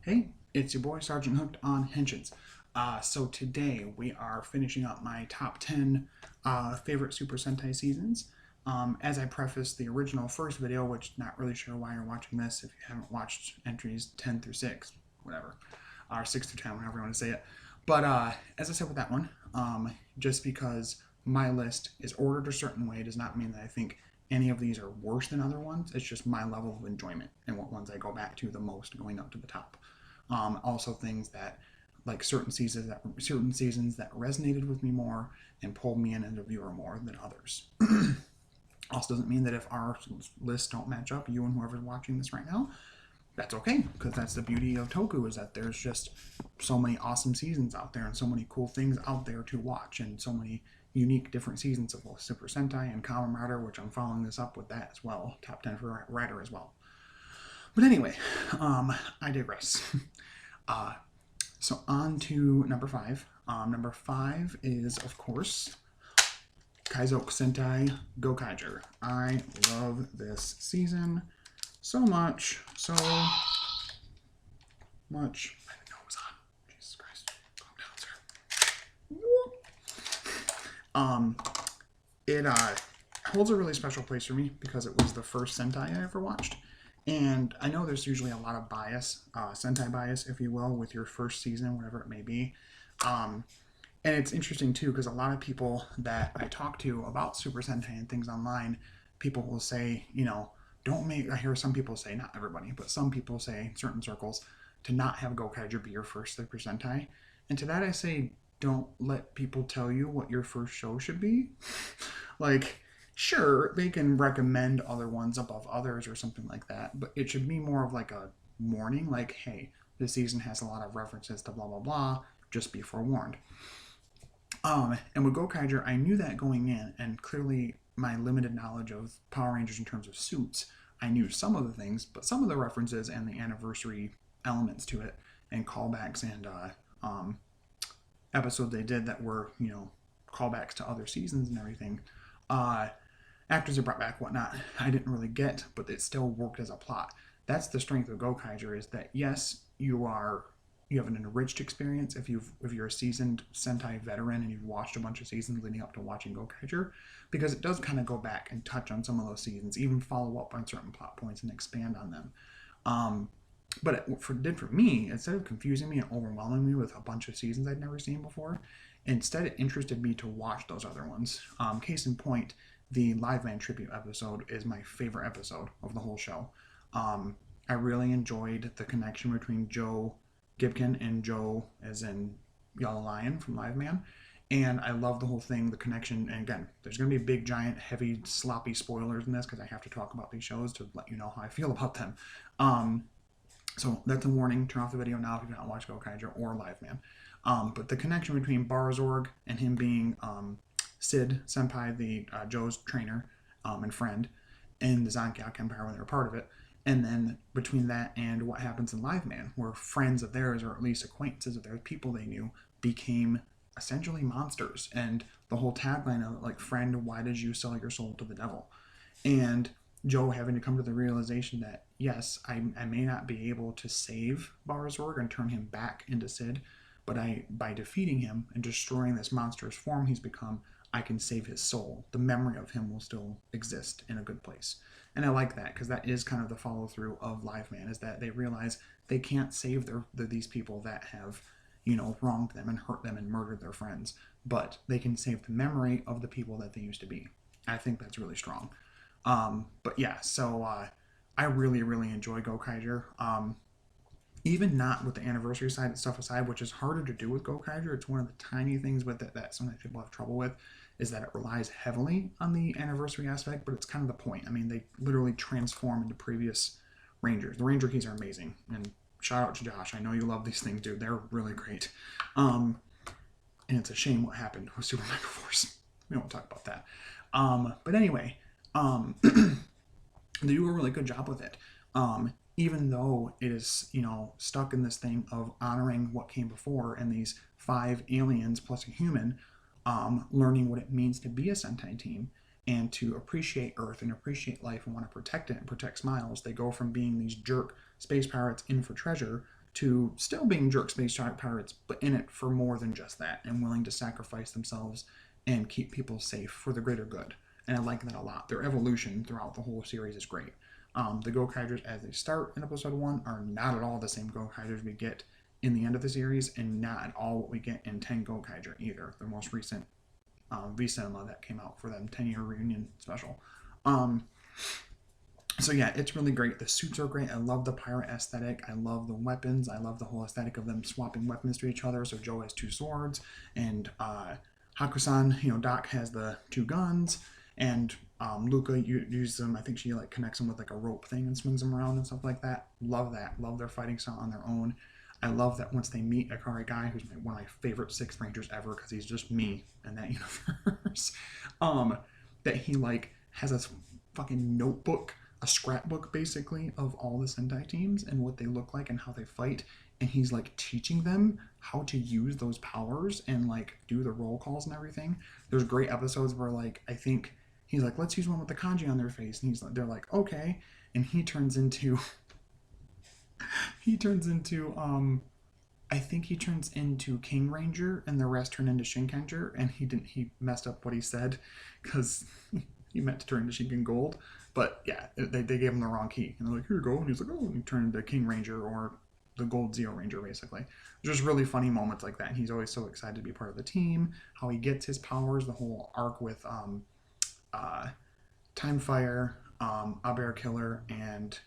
Hey, it's your boy Sergeant Hooked on Henshins. So today we are finishing up my top 10 favorite Super Sentai seasons. As I prefaced the original first video, which not really sure why you're watching this if you haven't watched entries 10 through 6, whatever, or 6 through 10, whatever you want to say it. But as I said with that one, just because my list is ordered a certain way does not mean that I think any of these are worse than other ones. It's just my level of enjoyment and what ones I go back to the most going up to the top. Also things that like certain seasons that resonated with me more and pulled me in as a viewer more than others. Also doesn't mean that if our lists don't match up, you and whoever's watching this right now, that's okay, because that's the beauty of Toku, is that there's just so many awesome seasons out there and so many cool things out there to watch and so many unique different seasons of both Super Sentai and Kamen Rider, which I'm following this up with that as well, top 10 for Rider as well. But anyway, I digress. uh, so on to number 5. Number 5 is, of course, Kaizoku Sentai Gokaiger. I love this season so much. So much. I didn't know it was on. Jesus Christ. Calm down, sir. It holds a really special place for me because it was the first Sentai I ever watched. And I know there's usually a lot of bias, Sentai bias, if you will, with your first season, whatever it may be. And it's interesting too, because a lot of people that I talk to about Super Sentai and things online, people will say, don't make, I hear some people say, not everybody, but some people say in certain circles, to not have Gokaiger be your first Super Sentai. And to that I say, don't let people tell you what your first show should be. Like, sure, they can recommend other ones above others or something like that, but it should be more of like a warning, like, hey, this season has a lot of references to blah, blah, blah, just be forewarned. And with Gokaiger, I knew that going in, and clearly my limited knowledge of Power Rangers in terms of suits, I knew some of the things, but some of the references and the anniversary elements to it, and callbacks and episodes they did that were, callbacks to other seasons and everything, uh, actors are brought back, whatnot, I didn't really get, but it still worked as a plot. That's the strength of Gokaiger, is that yes, you have an enriched experience if you're a seasoned Sentai veteran and you've watched a bunch of seasons leading up to watching Gokaiger, because it does kind of go back and touch on some of those seasons, even follow up on certain plot points and expand on them. But did for me, instead of confusing me and overwhelming me with a bunch of seasons I'd never seen before, instead it interested me to watch those other ones. Case in point, the Live Man tribute episode is my favorite episode of the whole show. I really enjoyed the connection between Joe Gibkin and Joe, as in Yellow Lion from Live Man. And I love the whole thing, the connection. And again, there's going to be big, giant, heavy, sloppy spoilers in this because I have to talk about these shows to let you know how I feel about them. So that's a warning. Turn off the video now if you've not watched Gokaiger or Live Man. But the connection between Barzorg and him being Sid Senpai, the Joe's trainer and friend, in the Zankiak Empire when they were part of it, and then between that and what happens in Live Man, where friends of theirs, or at least acquaintances of theirs, people they knew, became essentially monsters. And the whole tagline of it, like, friend, why did you sell your soul to the devil? And Joe having to come to the realization that, yes, I may not be able to save Barzorg and turn him back into Sid, but by defeating him and destroying this monstrous form he's become, I can save his soul. The memory of him will still exist in a good place. And I like that, because that is kind of the follow through of Live Man, is that they realize they can't save these people that have, wronged them and hurt them and murdered their friends, but they can save the memory of the people that they used to be. I think that's really strong. But yeah, so I really, really enjoy Gokaiger. Even not with the anniversary side stuff aside, which is harder to do with Gokaiger. It's one of the tiny things with it that sometimes people have trouble with, is that it relies heavily on the anniversary aspect, but it's kind of the point. I mean, they literally transform into previous Rangers. The Ranger keys are amazing, and shout out to Josh. I know you love these things, dude. They're really great. And it's a shame what happened with Super Mega Force. We won't talk about that. But anyway, they do a really good job with it. Even though it is, stuck in this thing of honoring what came before and these 5 aliens plus a human, learning what it means to be a Sentai team and to appreciate Earth and appreciate life and want to protect it and protect Smiles. They go from being these jerk space pirates in for treasure to still being jerk space pirates, but in it for more than just that, and willing to sacrifice themselves and keep people safe for the greater good. And I like that a lot. Their evolution throughout the whole series is great. The Gokaigers, as they start in episode 1, are not at all the same Gokaigers we get in the end of the series, and not at all what we get in 10 Gokaiger either, the most recent V-Cinema that came out for them 10-year reunion special. So yeah, it's really great. The suits are great. I love the pirate aesthetic. I love the weapons. I love the whole aesthetic of them swapping weapons to each other. So Joe has 2 swords, and Hakusan, Doc has the 2 guns, and Luca uses them. I think she like connects them with like a rope thing and swings them around and stuff like that. Love that. Love their fighting style on their own. I love that once they meet Akari Guy, who's one of my favorite Sixth Rangers ever, because he's just me in that universe, that he like has a fucking notebook, a scrapbook basically, of all the Sentai teams and what they look like and how they fight, and he's like teaching them how to use those powers and like do the roll calls and everything. There's great episodes where like I think he's like, let's use one with the kanji on their face, and they're like, okay, and he turns into I think he turns into King Ranger, and the rest turn into Shinkenger, and he messed up what he said because he meant to turn into Shinken Gold. But yeah, they gave him the wrong key, and they're like, here you go, and he's like, oh, and he turned into King Ranger, or the Gold Zeo Ranger, basically. Just really funny moments like that, and he's always so excited to be part of the team, how he gets his powers, the whole arc with Time Fire, Aber Killer, and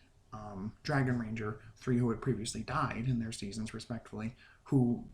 Dragon Ranger, 3 who had previously died in their seasons respectively, who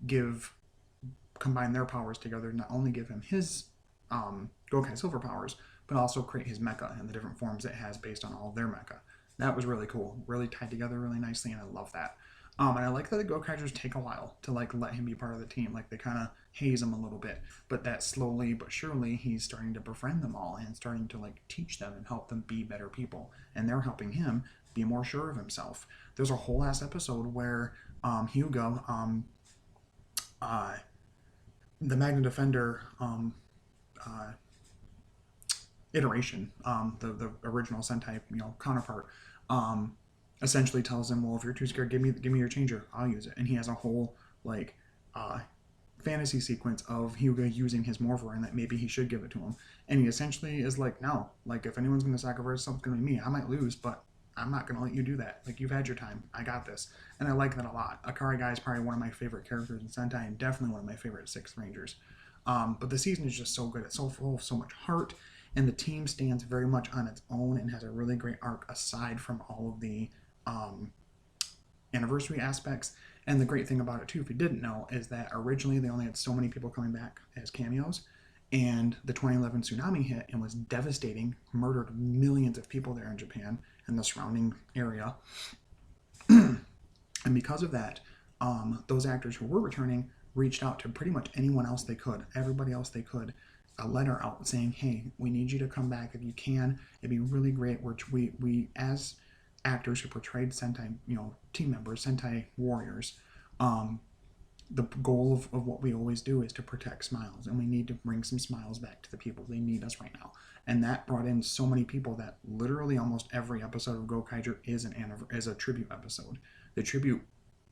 combine their powers together, not only give him his Gokai Silver powers, but also create his mecha and the different forms it has based on all of their mecha. That was really cool, really tied together really nicely, and I love that. And I like that the Gokaigers take a while to like let him be part of the team. Like they kind of haze him a little bit, but that slowly but surely he's starting to befriend them all and starting to like teach them and help them be better people, and they're helping him be more sure of himself. There's a whole ass episode where Hugo, the Magna Defender iteration, the original Sentai counterpart, essentially tells him, well, if you're too scared, give me your changer, I'll use it. And he has a whole like fantasy sequence of Hyuga using his morpher and that maybe he should give it to him. And he essentially is like, no, like if anyone's going to sacrifice, something's going to be me. I might lose, but I'm not going to let you do that. Like, you've had your time. I got this. And I like that a lot. Akari Guy is probably one of my favorite characters in Sentai, and definitely one of my favorite Sixth Rangers. But the season is just so good. It's so full of so much heart, and the team stands very much on its own and has a really great arc aside from all of the anniversary aspects. And the great thing about it, too, if you didn't know, is that originally they only had so many people coming back as cameos, and the 2011 tsunami hit and was devastating, murdered millions of people there in Japan and the surrounding area. And because of that, those actors who were returning reached out to pretty much anyone else they could, everybody else they could, a letter out saying, hey, we need you to come back if you can. It'd be really great. We as actors who portrayed Sentai, team members, Sentai warriors, the goal of what we always do is to protect smiles, and we need to bring some smiles back to the people. They need us right now. And that brought in so many people that literally almost every episode of Gokaiger is a tribute episode. The tribute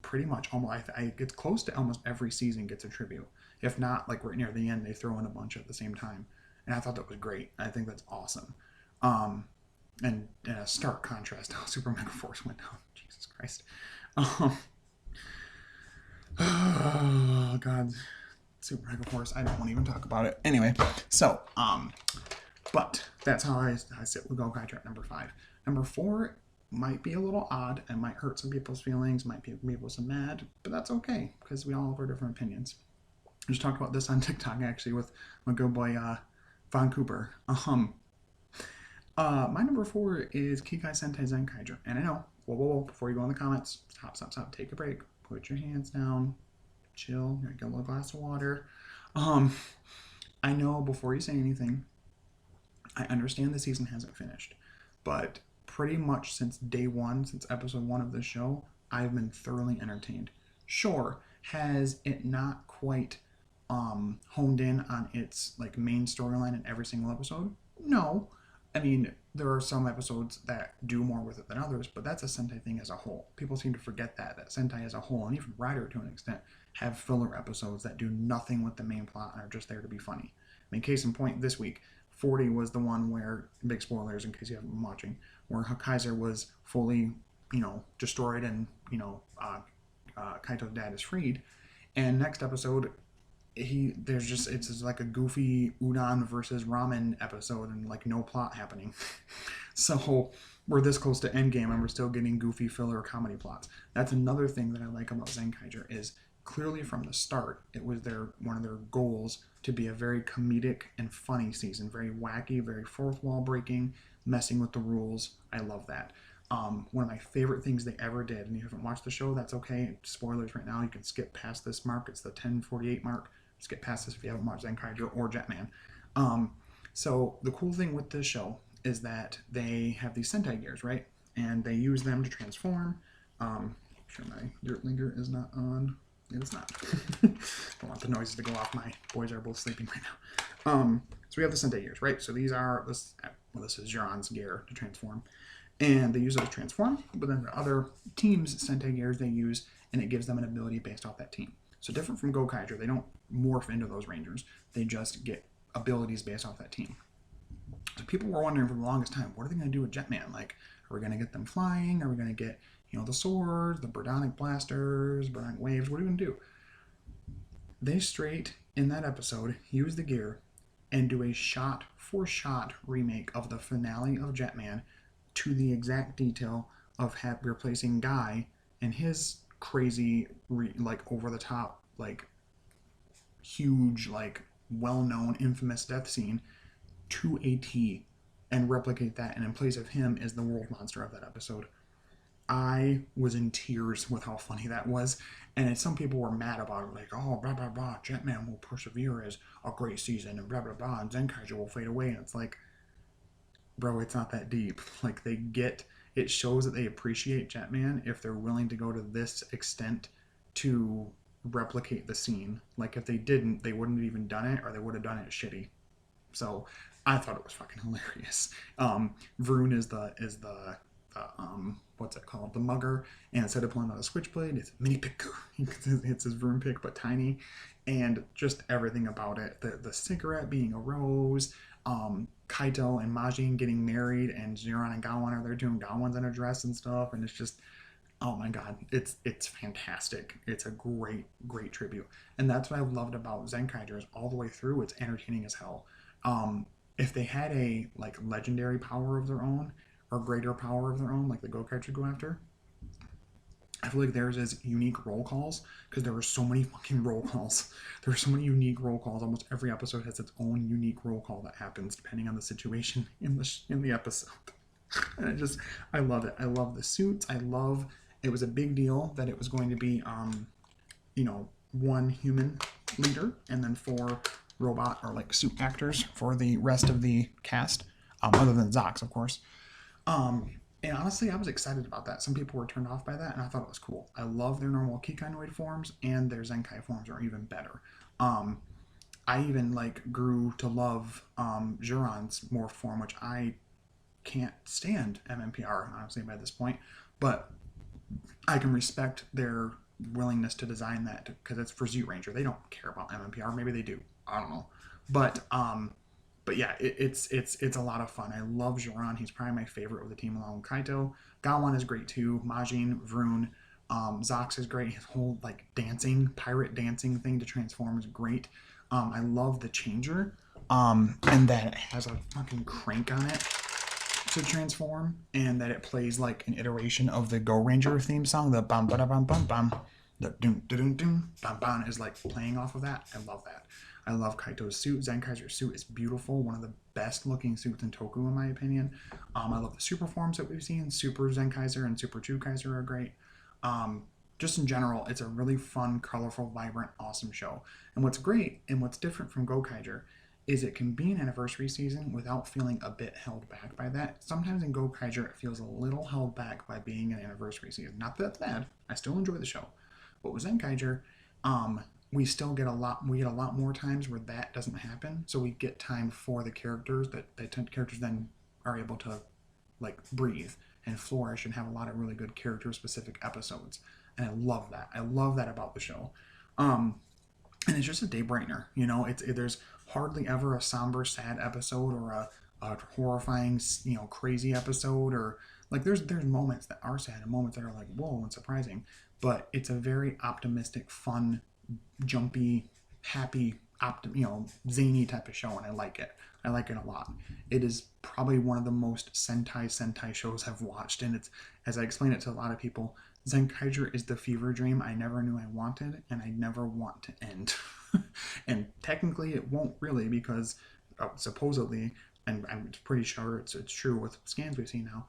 pretty much almost, it's close to almost every season gets a tribute. If not, like right near the end, they throw in a bunch at the same time. And I thought that was great. I think that's awesome. And in a stark contrast how Super Mega Force went down. Jesus Christ. Oh, God. Super Mega Force. I don't want to even talk about it. Anyway, so, but that's how I sit with Gokaiger at number 5. Number 4 might be a little odd and might hurt some people's feelings, might make people some mad, but that's okay because we all have our different opinions. I just talked about this on TikTok actually with my good boy Von Cooper. My number 4 is Kikai Sentai Zenkaiger, and I know, whoa, before you go in the comments, stop, take a break, put your hands down, chill, get a little glass of water. I know before you say anything, I understand the season hasn't finished, but pretty much since day 1, since episode 1 of the show, I've been thoroughly entertained. Sure, has it not quite honed in on its like main storyline in every single episode? No, I mean, there are some episodes that do more with it than others, but that's a Sentai thing as a whole. People seem to forget that Sentai as a whole, and even Rider to an extent, have filler episodes that do nothing with the main plot and are just there to be funny. I mean, case in point, this week, 40 was the one where, big spoilers in case you haven't been watching, where Kaiser was fully, destroyed and, Kaito's dad is freed. And next episode, there's just it's just like a goofy udon versus ramen episode and like no plot happening. So we're this close to endgame and we're still getting goofy filler comedy plots. That's another thing that I like about Zenkaiger is clearly from the start it was one of their goals to be a very comedic and funny season, very wacky, very fourth wall breaking, messing with the rules. I love that. One of my favorite things they ever did, and you haven't watched the show, that's okay. Spoilers right now. You can skip past this mark. It's the 10:48 mark. Skip past this if you haven't watched Zenkaiger or Jetman. So the cool thing with this show is that they have these Sentai gears, right? And they use them to transform. Make sure my dirt linger is not on. It's not. Don't want the noises to go off. My boys are both sleeping right now. So we have the Sentai gears, right? So these are this is Jiran's gear to transform, and they use it to transform. But then the other teams' Sentai gears they use, and it gives them an ability based off that team. So different from Gokaiger, they don't morph into those Rangers. They just get abilities based off that team. So people were wondering for the longest time, what are they going to do with Jetman? Like, are we going to get them flying? Are we going to get, the swords, the Birdonic blasters, Birdonic waves? What are we going to do? They straight, in that episode, use the gear and do a shot-for-shot remake of the finale of Jetman to the exact detail of replacing Guy and his crazy, over-the-top, huge, well-known, infamous death scene to a T and replicate that. And in place of him is the world monster of that episode. I was in tears with how funny that was. And some people were mad about it, like, oh, blah, blah, blah, Jetman will persevere as a great season, and blah, blah, blah, and Zenkaiger will fade away. And it's like, bro, it's not that deep. Like, it shows that they appreciate Jetman if they're willing to go to this extent to replicate the scene. Like, if they didn't, they wouldn't have even done it, or they would have done it shitty. So I thought it was fucking hilarious. Vroon is the what's it called? The mugger, and instead of pulling out a switchblade, it's a mini pick. It's his Vroon pick, but tiny, and just everything about it. The cigarette being a rose, Kaito and Majin getting married, and Jiran and Gawan are there doing Gawan's in a dress and stuff, and it's just, oh my god, it's fantastic. It's a great tribute, and that's what I've loved about Zenkaiger is all the way through. It's entertaining as hell. If they had a legendary power of their own or greater power of their own, like the Gokaiger go after, I feel like theirs is unique roll calls because there were so many fucking roll calls. There were so many unique roll calls. Almost every episode has its own unique roll call that happens depending on the situation in the episode. And I love it. I love the suits. It was a big deal that it was going to be, one human leader and then 4 robot or suit actors for the rest of the cast, other than Zox, of course. And honestly, I was excited about that. Some people were turned off by that, and I thought it was cool. I love their normal Kikainoid forms, and their Zenkai forms are even better. I even grew to love Jiran's morph form, which I can't stand MMPR, honestly, by this point. But I can respect their willingness to design that because it's for Z Ranger. They don't care about MMPR. Maybe they do. I don't know. But yeah, it's a lot of fun. I love Jiran. He's probably my favorite of the team along with Kaito. Gawan is great too. Majin, Vroon, Zox is great. His whole pirate dancing thing to transform is great. I love the changer, and that it has a fucking crank on it to transform, and that it plays like an iteration of the Go Ranger theme song. The bam bam bam bam bam, the doom doom doom bam bam is playing off of that. I love that. I love Kaito's suit. Zenkaiger's suit is beautiful. One of the best looking suits in Toku, in my opinion. I love the super forms that we've seen. Super Zenkaiser and Super Chukaiser are great. Just in general, it's a really fun, colorful, vibrant, awesome show. And what's great and what's different from Gokaiger is it can be an anniversary season without feeling a bit held back by that. Sometimes in Gokaiger, it feels a little held back by being an anniversary season. Not that that's bad. I still enjoy the show. But with Zenkaiger, we get a lot more times where that doesn't happen. So we get time for the characters characters then are able to like breathe and flourish and have a lot of really good character specific episodes. And I love that. I love that about the show. Um, and it's just a day brightener. There's hardly ever a somber, sad episode or a horrifying, crazy episode, or like there's moments that are sad and moments that are like whoa and surprising, but it's a very optimistic, fun, jumpy, happy, zany type of show, and I like it. I like it a lot. It is probably one of the most Sentai shows I've watched, and it's, as I explain it to a lot of people, Zenkaiger is the fever dream I never knew I wanted, and I never want to end. And technically, it won't really because supposedly, and I'm pretty sure it's true with scans we've seen now.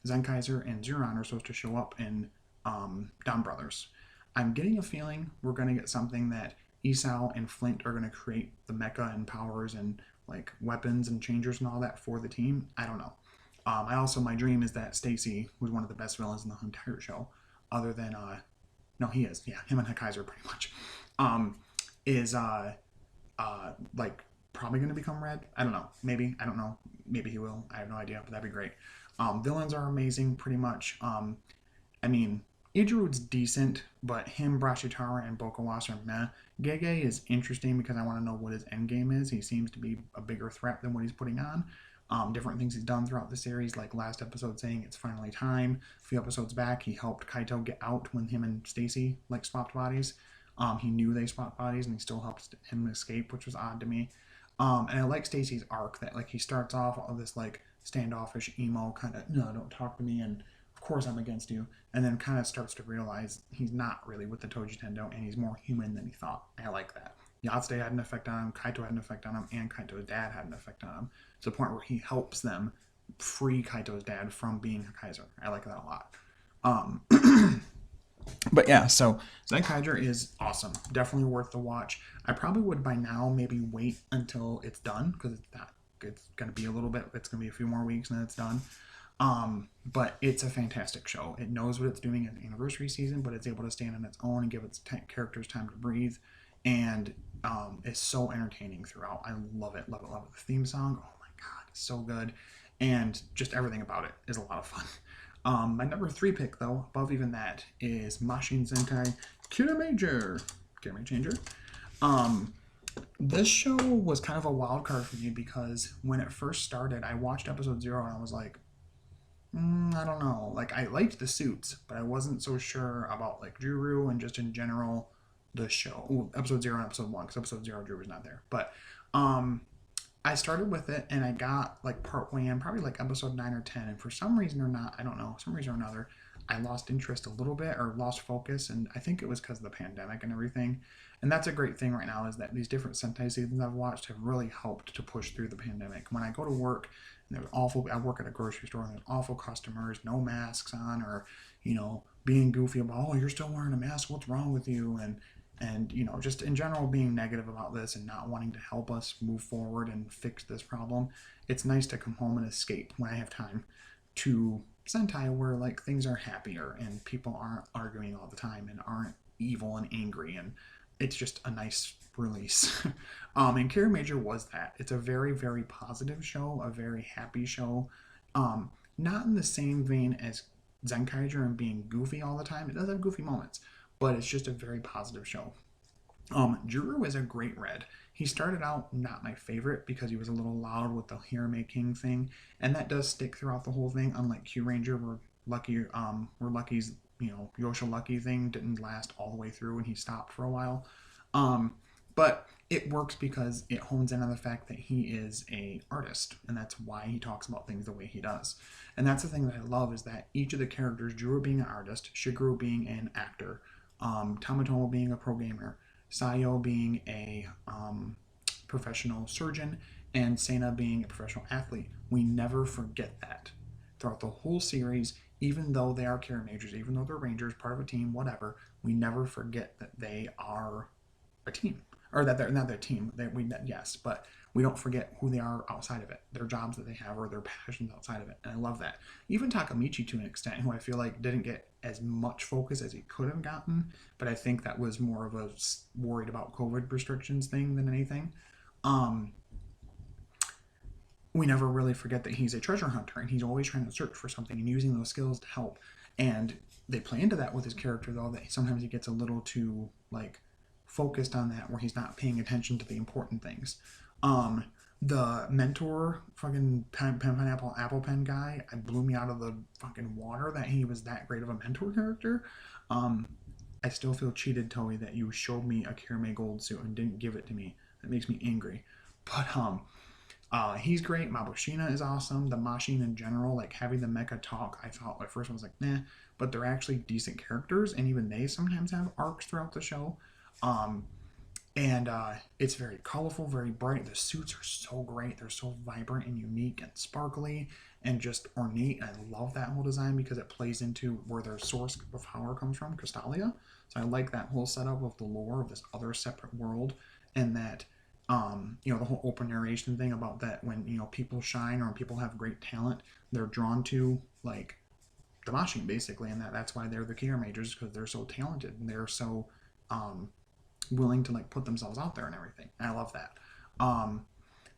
Zenkaiser and Zeron are supposed to show up in Dawn Brothers. I'm getting a feeling we're going to get something that Esau and Flint are going to create the mecha and powers and like weapons and changers and all that for the team. I don't know. My dream is that Stacy, who's one of the best villains in the entire show, other than no, he is, yeah, him and Kaiser pretty much, um, is like probably going to become red. I don't know. Maybe, I don't know. Maybe he will. I have no idea, but that'd be great. Villains are amazing, pretty much. I mean, Idru's decent, but him, Brashitara, and Bokawas are meh. Gege is interesting because I want to know what his end game is. He seems to be a bigger threat than what he's putting on. Different things he's done throughout the series, like last episode saying it's finally time. A few episodes back, he helped Kaito get out when him and Stacy like swapped bodies. He knew they swapped bodies, and he still helped him escape, which was odd to me. And I like Stacy's arc that like he starts off all this like standoffish emo kind of no, don't talk to me, and of course I'm against you, and then kind of starts to realize he's not really with the Toji Tendo, and he's more human than he thought. And I like that. Yatsute had an effect on him, Kaito had an effect on him, and Kaito's dad had an effect on him to the point where he helps them free Kaito's dad from being a Kaiser. I like that a lot. But yeah, so Zenkaiger is awesome. Definitely worth the watch. I probably would by now maybe wait until it's done because it's going to be a little bit, it's going to be a few more weeks and then it's done. But it's a fantastic show. It knows what it's doing in the anniversary season, but it's able to stand on its own and give its characters time to breathe. And it's so entertaining throughout. I love it, love it, love it. The theme song, oh my god, it's so good. And just everything about it is a lot of fun. My number 3 pick, though, above even that, is Mashin Sentai Kiramager. Game Changer. This show was kind of a wild card for me because when it first started, I watched episode 0 and I was like, I don't know. Like, I liked the suits, but I wasn't so sure about, like, Juru and just in general the show. Ooh, episode 0 and episode 1, because episode 0, Juru was not there. But, I started with it and I got like part way in, probably like episode 9 or 10, and for some reason or not, I don't know, some reason or another, I lost interest a little bit or lost focus, and I think it was because of the pandemic and everything. And that's a great thing right now is that these different Sentai seasons I've watched have really helped to push through the pandemic. When I go to work, and there's awful, I work at a grocery store and there's awful customers, no masks on, or being goofy about, oh, you're still wearing a mask, what's wrong with you, and just in general being negative about this and not wanting to help us move forward and fix this problem. It's nice to come home and escape when I have time to Sentai where like things are happier and people aren't arguing all the time and aren't evil and angry, and it's just a nice release. And Kira Major was that. It's a very, very positive show, a very happy show. Not in the same vein as Zenkaiger and being goofy all the time. It does have goofy moments, but it's just a very positive show. Juru is a great red. He started out not my favorite because he was a little loud with the hair making thing, and that does stick throughout the whole thing. Unlike Q Ranger, where Lucky's Yosha Lucky thing didn't last all the way through and he stopped for a while. But it works because it hones in on the fact that he is a artist, and that's why he talks about things the way he does. And that's the thing that I love is that each of the characters, Juru being an artist, Shigeru being an actor, Tamatomo being a pro gamer, Sayo being a professional surgeon, and Sena being a professional athlete. We never forget that throughout the whole series, even though they are Kira Majors, even though they're Rangers, part of a team, whatever, we never forget that they are a team. Or that they're not their team. Yes, but we don't forget who they are outside of it, their jobs that they have or their passions outside of it. And I love that. Even Takamichi to an extent, who I feel like didn't get as much focus as he could have gotten, but I think that was more of a worried about COVID restrictions thing than anything. Um, we never really forget that he's a treasure hunter and he's always trying to search for something and using those skills to help. And they play into that with his character though, that sometimes he gets a little too like focused on that where he's not paying attention to the important things. Um, the mentor fucking pineapple apple pen guy, I blew me out of the fucking water that he was that great of a mentor character. Um, I still feel cheated, Toei, that you showed me a Kirame Gold suit and didn't give it to me. That makes me angry. But he's great. Mabushina is awesome. The Machine in general, like having the mecha talk, I thought at first I was like, nah, but they're actually decent characters, and even they sometimes have arcs throughout the show. Um, and it's very colorful, very bright. The suits are so great. They're so vibrant and unique and sparkly and just ornate. I love that whole design because it plays into where their source of power comes from, Crystalia. So I like that whole setup of the lore of this other separate world, and that the whole open narration thing about that when people shine or when people have great talent, they're drawn to like the machine basically, and that's why they're the Kier majors because they're so talented and they're so um, willing to like put themselves out there and everything. And I love that. Um,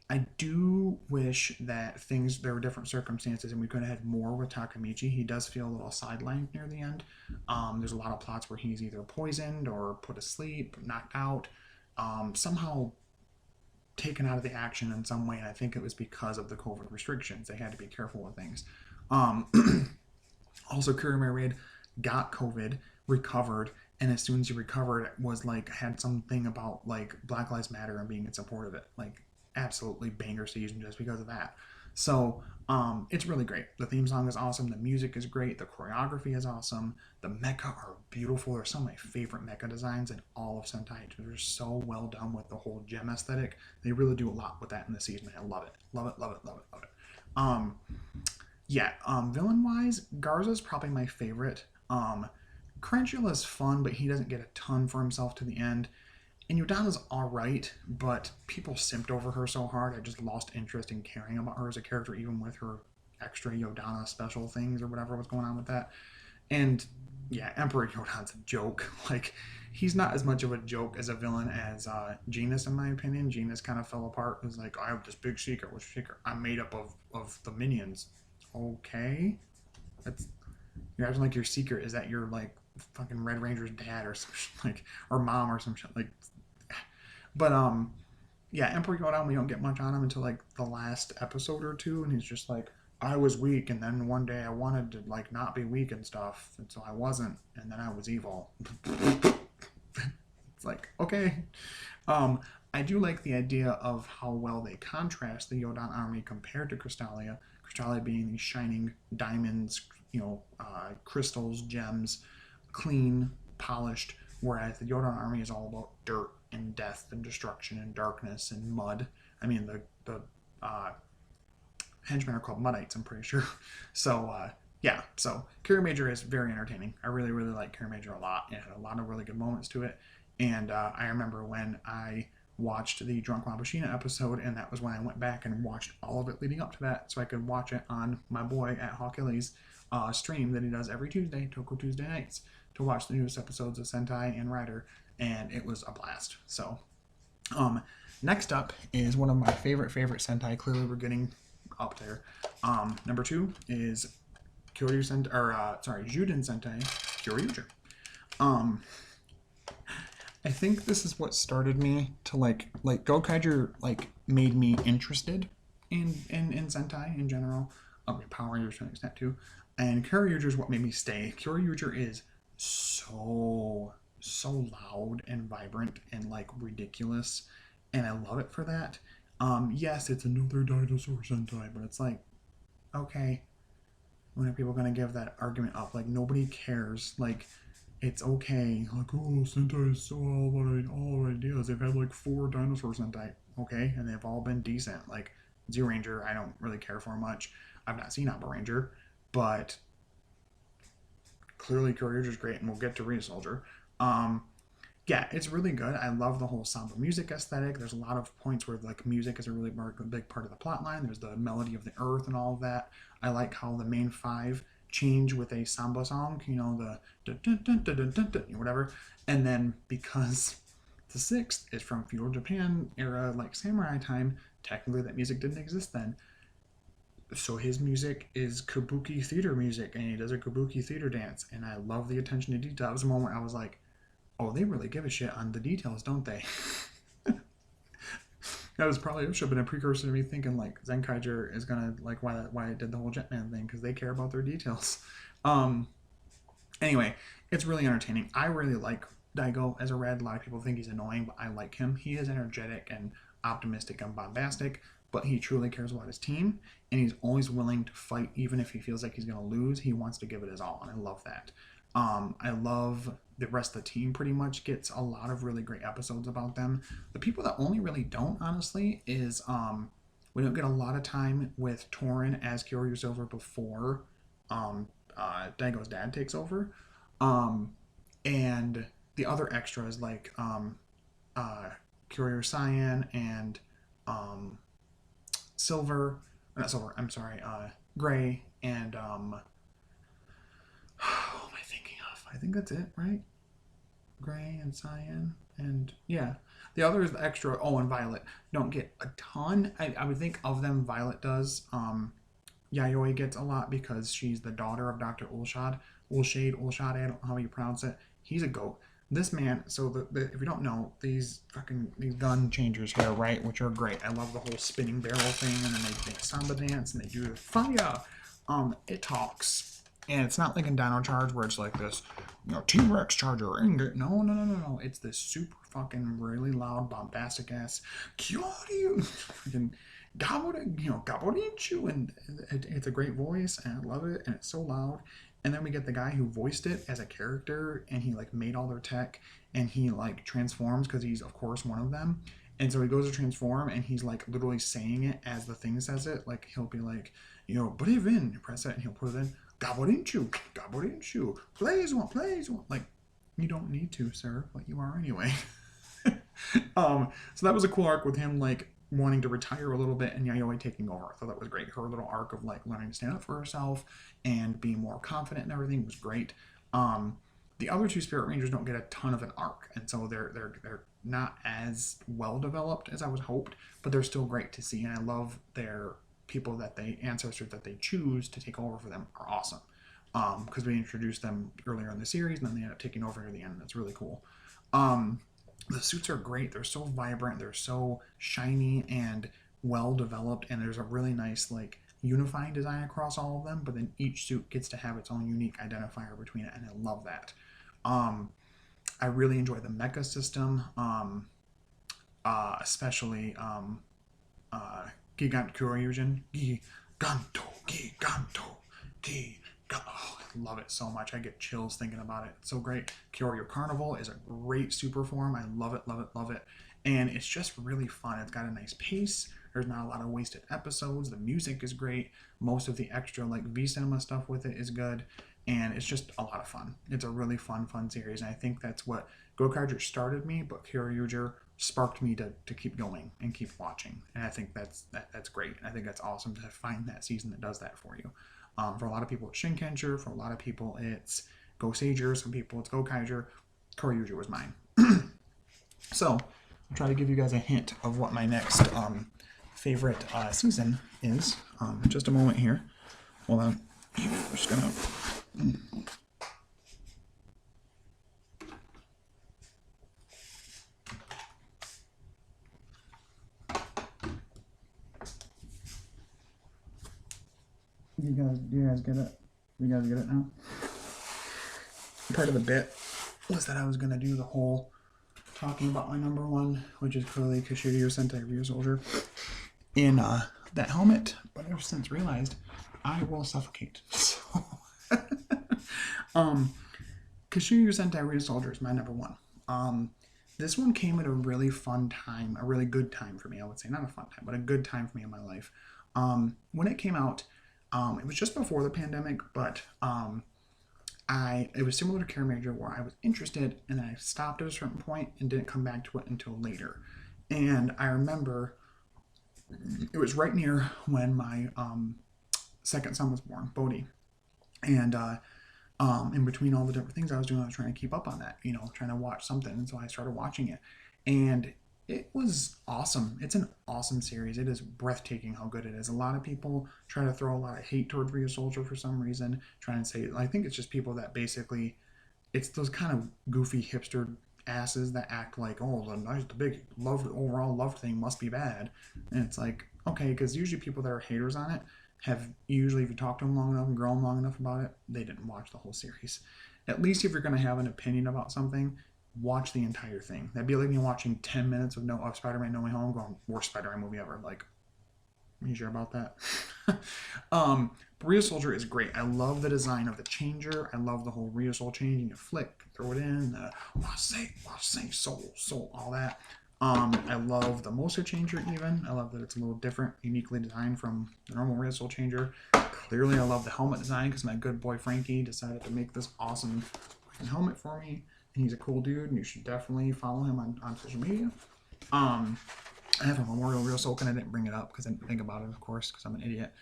I do wish that there were different circumstances and we could have had more with Takamichi. He does feel a little sidelined near the end. There's a lot of plots where he's either poisoned or put asleep, knocked out, somehow taken out of the action in some way. And I think it was because of the COVID restrictions. They had to be careful with things. Um, Also, Kurame Raid got COVID, recovered, and as soon as he recovered, was like had something about like Black Lives Matter and being in support of it. Like absolutely banger season just because of that. So it's really great. The theme song is awesome. The music is great. The choreography is awesome. The mecha are beautiful. They're some of my favorite mecha designs in all of Sentai. They're so well done with the whole gem aesthetic. They really do a lot with that in the season. I love it. Love it, love it, love it, love it. Um, yeah, villain wise, Garza's probably my favorite. Crantula's fun, but he doesn't get a ton for himself to the end. And Yodana's alright, but people simped over her so hard, I just lost interest in caring about her as a character, even with her extra Yodana special things or whatever was going on with that. And yeah, Emperor Yodan's a joke. Like, he's not as much of a joke as a villain as Genus, in my opinion. Genus kind of fell apart. It was like, I have this big secret. What's your secret? I'm made up of the minions. Okay. That's You're acting like your secret is that you're like fucking Red Ranger's dad or some shit, like or mom or some shit like. But yeah, Emperor Yoda, we don't get much on him until like the last episode or two, and he's just like, I was weak, and then one day I wanted to like not be weak and stuff, and so I wasn't, and then I was evil. It's like okay. Um, I do like the idea of how well they contrast the Yodan army compared to Crystalia. Crystalia being these shining diamonds, crystals, gems, clean, polished, whereas the Yodan army is all about dirt and death and destruction and darkness and mud. I mean, the henchmen are called Muddites, I'm pretty sure. So, yeah, so Kira Major is very entertaining. I really, really like Kira Major a lot. It had a lot of really good moments to it. And I remember when I watched the Drunk Mabushina episode, and that was when I went back and watched all of it leading up to that so I could watch it on my boy at Hawk Illy's stream that he does every Tuesday, Toko Tuesday nights, to watch the newest episodes of Sentai and Rider, and it was a blast. So, next up is one of my favorite Sentai. Clearly, we're getting up there. Number 2 is Kyoryu Sentai, Juden Sentai Kyoryuger. I think this is what started me to like Gokaiger like made me interested in Sentai in general. Power Rangers to an extent too. And Kyoryuger is what made me stay. Kyoryuger is so loud and vibrant and like ridiculous, and I love it for that. Yes, it's another dinosaur Sentai, but it's like, okay, when are people gonna give that argument up? Like nobody cares. Like it's okay. Like, oh, Sentai is so all ideas. They've had like 4 dinosaur Sentai, okay, and they've all been decent. Like Zero Ranger, I don't really care for much. I've not seen Abba Ranger, but clearly Kyoryuger is great, and we'll get to Rita Soldier. Yeah, it's really good. I love the whole somber music aesthetic. There's a lot of points where like music is a really big part of the plot line. There's the melody of the earth and all of that. I like how the main 5 change with a samba song, the dun, dun, dun, dun, dun, dun, whatever. And then because the 6th is from feudal Japan era, like samurai time, technically that music didn't exist then. So his music is kabuki theater music, and he does a kabuki theater dance, and I love the attention to detail. That was a moment I was like, oh, they really give a shit on the details, don't they? That was probably, it should have been a precursor to me thinking like Zenkaiger is gonna like why it did the whole Jetman thing, because they care about their details. Um, Anyway, it's really entertaining. I really like Daigo as a red. A lot of people think he's annoying, but I like him. He is energetic and optimistic and bombastic, but he truly cares about his team, and he's always willing to fight, even if he feels like he's going to lose. He wants to give it his all, and I love that. I love the rest of the team. Pretty much gets a lot of really great episodes about them. The people that only really don't, honestly, is we don't get a lot of time with Torin as Kyoryu Silver before um, Daigo's dad takes over. Um, and the other extras like uh, Courier Cyan and um, Silver, not Silver, I'm sorry, Gray and what am I thinking of? I think that's it, right? Gray and Cyan and yeah. The others, the extra, oh, and Violet don't get a ton. I would think of them, Violet does. Yayoi gets a lot because she's the daughter of Dr. Ulshade, I don't know how you pronounce it. He's a goat. This man, so if you don't know, these gun changers here, right, which are great. I love the whole spinning barrel thing, and then they samba dance and they do the fire. It talks. And it's not like in Dino Charge where it's like this, T-Rex Charger. No. It's this super fucking really loud, bombastic ass Kyoryu. Freaking Gaborinchu, and it's a great voice, and I love it, and it's so loud. And then we get the guy who voiced it as a character, and he like made all their tech, and he like transforms because he's of course one of them. And so he goes to transform, and he's like literally saying it as the thing says it. Like he'll be like, breathe in, press it, and he'll put it in. Gaborinchu, plays one. Like, you don't need to, sir, but you are anyway. So that was a cool arc with him like wanting to retire a little bit and Yayoi taking over. I thought that was great. Her little arc of like learning to stand up for herself and being more confident and everything was great. The other two Spirit Rangers don't get a ton of an arc, and so they're not as well developed as I was hoped, but they're still great to see. And I love their people that they ancestors that they choose to take over for them are awesome. Because we introduced them earlier in the series, and then they end up taking over near the end. That's really cool. The suits are great. They're so vibrant. They're so shiny and well developed, and there's a really nice like unifying design across all of them. But then each suit gets to have its own unique identifier between it, and I love that. Um, I really enjoy the mecha system, especially Gigant Kyoryujin. Giganto, Oh, I love it so much. I get chills thinking about it. It's so great. Kyoryu Carnival is a great super form. I love it, love it, love it. And it's just really fun. It's got a nice pace. There's not a lot of wasted episodes. The music is great. Most of the extra like V Cinema stuff with it is good. And it's just a lot of fun. It's a really fun series. And I think that's what Gokaiger started me, but Kyoryuger sparked me to keep going and keep watching. And I think that's great. I think that's awesome to find that season that does that for you. For a lot of people, it's Shinkenger. For a lot of people, it's Goseiger. Some people, it's Gokaiger. Kyoryuger was mine. So, I'll try to give you guys a hint of what my next favorite season is. Just a moment here. Hold on. I'm just gonna. Do you guys get it? You guys get it now? Part of the bit was that I was gonna do the whole talking about my number one, which is clearly Kashiryu Sentai Ryu Soldier, in that helmet, but I've since realized I will suffocate. So, Kashiryu Sentai Ryu Soldier is my number one. This one came at a really fun time, a really good time for me, I would say. Not a fun time, but a good time for me in my life. When it came out, it was just before the pandemic, but it was similar to Care Major where I was interested and I stopped at a certain point and didn't come back to it until later. And I remember it was right near when my second son was born, Bodhi. And in between all the different things I was doing, I was trying to keep up on that, trying to watch something. And so I started watching it. And It was awesome. It's an awesome series. It is breathtaking how good it is. A lot of people try to throw a lot of hate toward Rio Soldier for some reason, trying to say, I think it's just people that basically, it's those kind of goofy hipster asses that act like, oh, the big love, overall love thing must be bad. And it's like, okay, because usually people that are haters on it have usually, if you talk to them long enough and grow them long enough about it, they didn't watch the whole series. At least if you're going to have an opinion about something, watch the entire thing. That'd be like me watching 10 minutes of Spider-Man No Way Home, going, worst Spider-Man movie ever. Like, are you sure about that? Rio Soldier is great. I love the design of the changer. I love the whole Rio Soul change. You flick, throw it in, say, soul, all that. I love the Mosa changer even. I love that it's a little different, uniquely designed from the normal Rio Soul changer. Clearly, I love the helmet design because my good boy Frankie decided to make this awesome helmet for me. And he's a cool dude, and you should definitely follow him on social media. I have a Memorial Real Soak, and I didn't bring it up because I didn't think about it, of course, because I'm an idiot.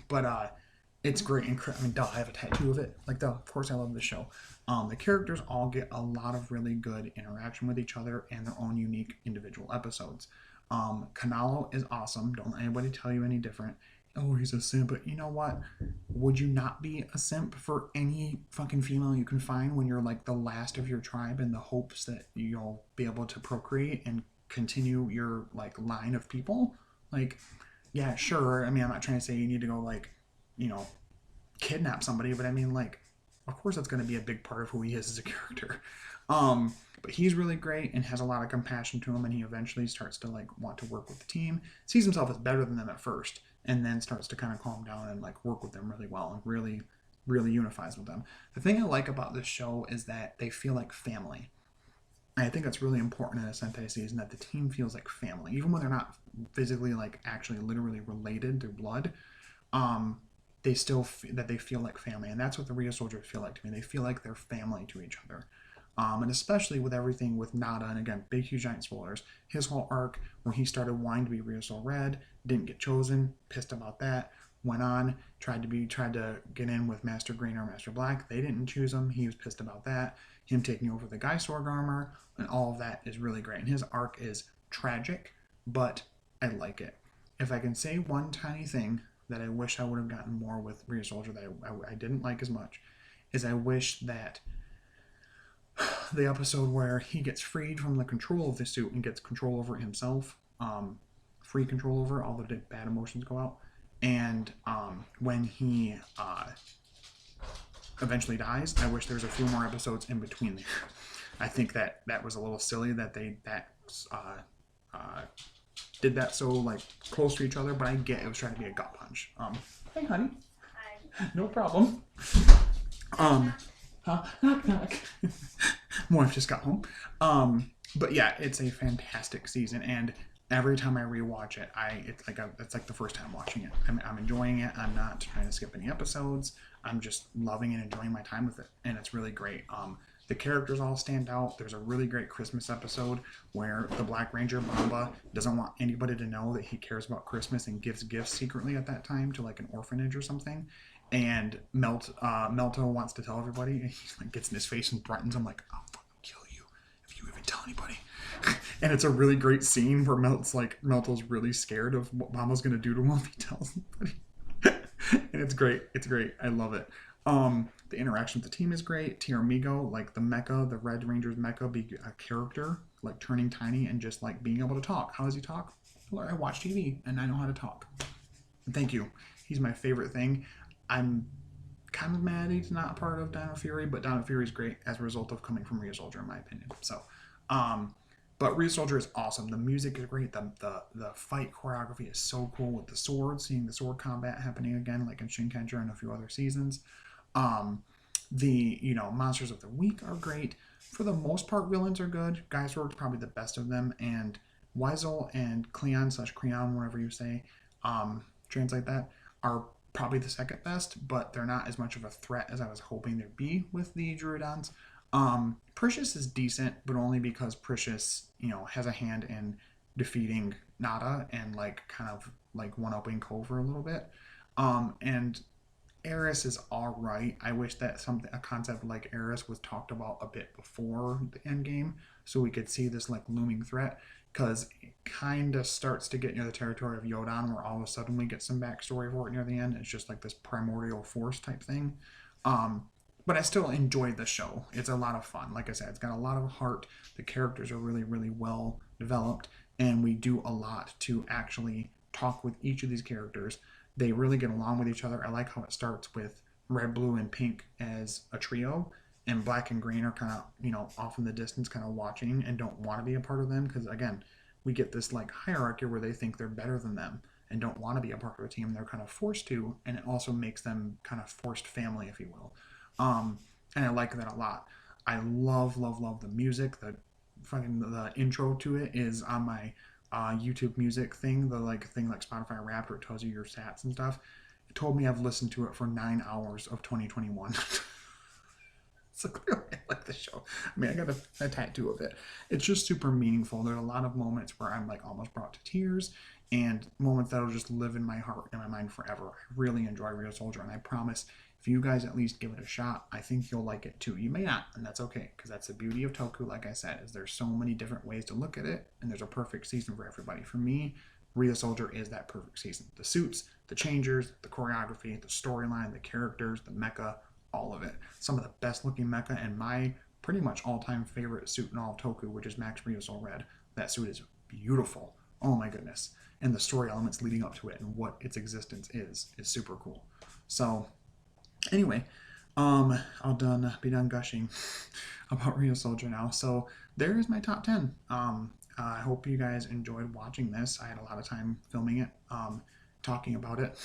But it's great. I mean, duh, I have a tattoo of it. Like, duh, of course I love the show. The characters all get a lot of really good interaction with each other and their own unique individual episodes. Canalo is awesome. Don't let anybody tell you any different. Oh, he's a simp. But you know what? Would you not be a simp for any fucking female you can find when you're like the last of your tribe in the hopes that you'll be able to procreate and continue your like line of people? Like, yeah, sure. I mean, I'm not trying to say you need to go like, you know, kidnap somebody, but I mean, like, of course that's going to be a big part of who he is as a character. But he's really great and has a lot of compassion to him, and he eventually starts to like want to work with the team, sees himself as better than them at first, and then starts to kind of calm down and like work with them really well and really unifies with them. The thing I like about this show is that they feel like family. And I think that's really important in a Sentai season, that the team feels like family, even when they're not physically like actually literally related through blood. Um, they still that they feel like family, and that's what the Rio soldiers feel like to me. They feel like they're family to each other. And especially with everything with Nada, and again, big, huge, giant spoilers, his whole arc where he started wanting to be Rio Soul Red, didn't get chosen, pissed about that, went on, tried to get in with Master Green or Master Black. They didn't choose him. He was pissed about that. Him taking over the Guy Sorg armor, and all of that is really great. And his arc is tragic, but I like it. If I can say one tiny thing that I wish I would have gotten more with Rio Soldier that I didn't like as much, is I wish that the episode where he gets freed from the control of the suit and gets control over himself, free control over all the bad emotions go out, and when he eventually dies, I wish there's a few more episodes in between there. I think that was a little silly that they did that so like close to each other, but I get it was trying to be a gut punch. Hey honey. Hi. No problem. Knock knock. My wife just got home. But yeah, it's a fantastic season, and every time I rewatch it, it's like the first time watching it. I'm enjoying it. I'm not trying to skip any episodes. I'm just loving and enjoying my time with it, and it's really great. The characters all stand out. There's a really great Christmas episode where the Black Ranger Bamba doesn't want anybody to know that he cares about Christmas and gives gifts secretly at that time to like an orphanage or something. And Melto wants to tell everybody, and he like gets in his face and threatens him like, "I'll fucking kill you if you even tell anybody." And it's a really great scene where Melto's really scared of what Mama's gonna do to him if he tells anybody. And it's great. It's great. I love it. The interaction with the team is great. Tiramigo, like the mecha, the Red Ranger's mecha, be a character, like turning tiny and just like being able to talk. How does he talk? Well, I watch TV and I know how to talk. Thank you. He's my favorite thing. I'm kind of mad he's not part of Dino Fury, but Dino Fury is great as a result of coming from Rio Soldier, in my opinion. So, but Rio Soldier is awesome. The music is great. The fight choreography is so cool with the swords, seeing the sword combat happening again, like in Shinkenger and a few other seasons. The monsters of the week are great. For the most part, villains are good. Geisberg's probably the best of them, and Weisel and Cleon, whatever you say, translate that, are probably the second best, but they're not as much of a threat as I was hoping there'd be with the Druidons. Precious is decent, but only because Precious, has a hand in defeating Nada and like kind of like one-upping Cove a little bit. And Eris is all right. I wish that something a concept like Eris was talked about a bit before the end game, so we could see this like looming threat. Because it kind of starts to get near the territory of Yodan, where all of a sudden we get some backstory for it near the end. It's just like this primordial force type thing. Um, but I still enjoy the show. It's a lot of fun. Like I said, it's got a lot of heart. The characters are really, really well developed, and we do a lot to actually talk with each of these characters. They really get along with each other. I like how it starts with red, blue, and pink as a trio, and black and green are kind of, off in the distance, kind of watching and don't want to be a part of them because, again, we get this like hierarchy where they think they're better than them and don't want to be a part of a team. They're kind of forced to, and it also makes them kind of forced family, if you will. Um, and I like that a lot. I love, love, love the music. The intro to it is on my YouTube music thing, the like thing like Spotify Wrapped where it tells you your stats and stuff. It told me I've listened to it for 9 hours of 2021. So clearly I like the show. I mean, I got a tattoo of it. It's just super meaningful. There's a lot of moments where I'm like almost brought to tears and moments that'll just live in my heart and my mind forever. I really enjoy Real Soldier, and I promise if you guys at least give it a shot, I think you'll like it too. You may not, and that's okay, because that's the beauty of Toku, like I said, is there's so many different ways to look at it, and there's a perfect season for everybody. For me, Real Soldier is that perfect season. The suits, the changers, the choreography, the storyline, the characters, the mecha, all of it. Some of the best looking mecha, and my pretty much all time favorite suit in all of Toku, which is Max Ryusoul Red. That suit is beautiful. Oh my goodness. And the story elements leading up to it and what its existence is super cool. So anyway, I'll be done gushing about Real Soldier now. So there is my top 10. I hope you guys enjoyed watching this. I had a lot of time filming it, talking about it.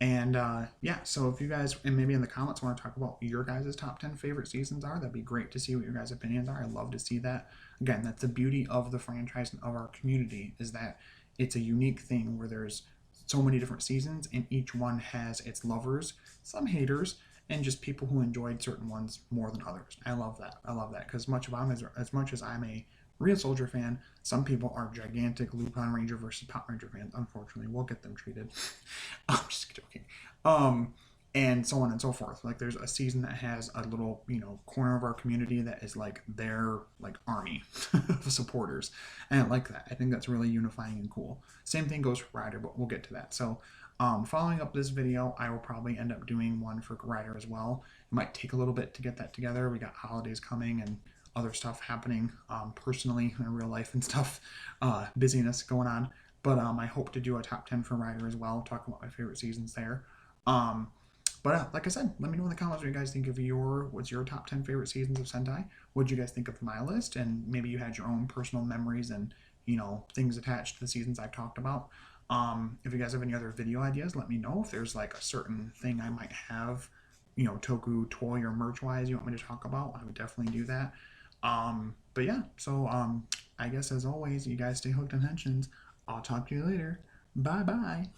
And yeah, so if you guys, and maybe in the comments, want to talk about your guys' top 10 favorite seasons are, that'd be great to see what your guys' opinions are. I'd love to see that. Again, that's the beauty of the franchise and of our community, is that it's a unique thing where there's so many different seasons and each one has its lovers, some haters, and just people who enjoyed certain ones more than others. I love that. I love that because as much as I'm a Real Soldier fan, some people are gigantic Lupin Ranger versus Power Ranger fans. Unfortunately, we'll get them treated. I'm just joking. And so on and so forth. Like there's a season that has a little, corner of our community that is like their like army of supporters. And I like that. I think that's really unifying and cool. Same thing goes for Rider, but we'll get to that. So following up this video, I will probably end up doing one for Rider as well. It might take a little bit to get that together. We got holidays coming and other stuff happening personally in real life and stuff, busyness going on. But I hope to do a top 10 for Rider as well, talk about my favorite seasons there. But like I said, let me know in the comments what you guys think of what's your top 10 favorite seasons of Sentai. What did you guys think of my list? And maybe you had your own personal memories and, things attached to the seasons I've talked about. If you guys have any other video ideas, let me know. If there's like a certain thing I might have, Toku toy or merch wise you want me to talk about, I would definitely do that. But yeah, so I guess as always, you guys stay hooked on Henshin's. I'll talk to you later. Bye bye.